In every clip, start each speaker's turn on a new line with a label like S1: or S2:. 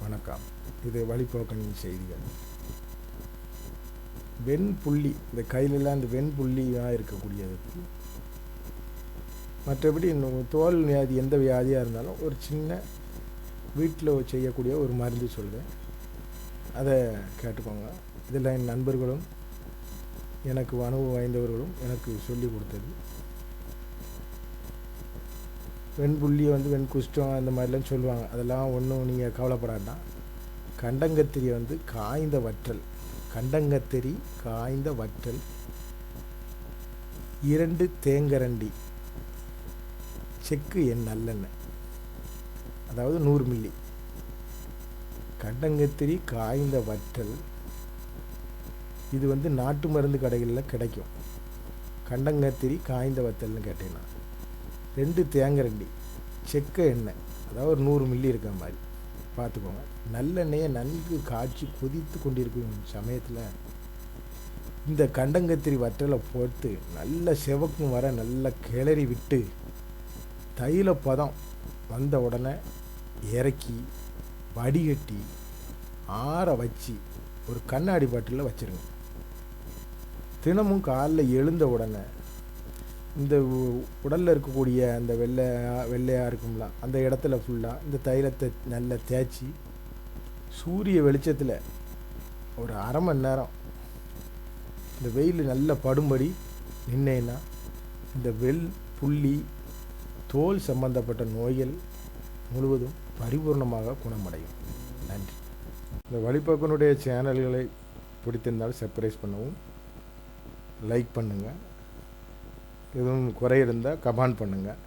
S1: வணக்கம். இது வழிபோக்கனின் செய்திகள். வெண்புள்ளி, இந்த கையிலெல்லாம் இந்த வெண்புள்ளியாக இருக்கக்கூடியதுக்கு, மற்றபடி தோல் வியாதி எந்த வியாதியாக இருந்தாலும் ஒரு சின்ன வீட்டில் செய்யக்கூடிய ஒரு மருந்து சொல்கிறேன், அதை கேட்டுக்கோங்க. இதில் என் நண்பர்களும் எனக்கு அனுபவம் வாய்ந்தவர்களும் எனக்கு சொல்லி கொடுத்தது. வெண்புள்ளியை வெண்குஷ்டம் அந்த மாதிரிலாம் சொல்லுவாங்க. அதெல்லாம் ஒன்றும் நீங்கள் கவலைப்படாண்டாம். கண்டங்கத்திரி காய்ந்த வற்றல், கண்டங்கத்திரி காய்ந்த வற்றல் 2 தேங்கரண்டி செக்கு எண் நல்லெண்ணெய், அதாவது 100 மில்லி. கண்டங்கத்திரி காய்ந்த வற்றல் இது நாட்டு மருந்து கடைகளில் கிடைக்கும். கண்டங்கத்திரி காய்ந்த வற்றல்னு கேட்டீங்கன்னா 2 தேங்கரண்டி செக்க எண்ணெய், அதாவது ஒரு 100 மில்லி இருக்கிற மாதிரி பார்த்துக்கோங்க. நல்லெண்ணெயை நன்கு காய்ச்சி கொதித்து கொண்டிருக்கும் சமயத்தில் இந்த கண்டங்கத்திரி வற்றலை போட்டு நல்ல செவக்கும் வர நல்லா கிளறி விட்டு தைல பதம் வந்த உடனே இறக்கி வடிகட்டி ஆற வச்சு ஒரு கண்ணாடி பாட்டிலில் வச்சுருங்க. தினமும் காலைல எழுந்த உடனே இந்த உடலில் இருக்கக்கூடிய அந்த வெள்ளையாக இருக்கும்ல, அந்த இடத்துல ஃபுல்லாக இந்த தைலத்தை நல்லா தேய்ச்சி சூரிய வெளிச்சத்தில் ஒரு அரை மணி நேரம் இந்த வெயில் நல்லா படும்படி நின்னேன்னா இந்த புள்ளி தோல் சம்பந்தப்பட்ட நோய்கள் முழுவதும் பரிபூர்ணமாக குணமடையும். நன்றி. இந்த வழிபோக்கனுடைய சேனல்களை பிடித்திருந்தால் சப்ஸ்கிரைப் பண்ணவும், லைக் பண்ணுங்கள். எதுவும் குறை இருந்தால் கமெண்ட் பண்ணுங்கள்.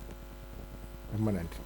S1: ரொம்ப நன்றி.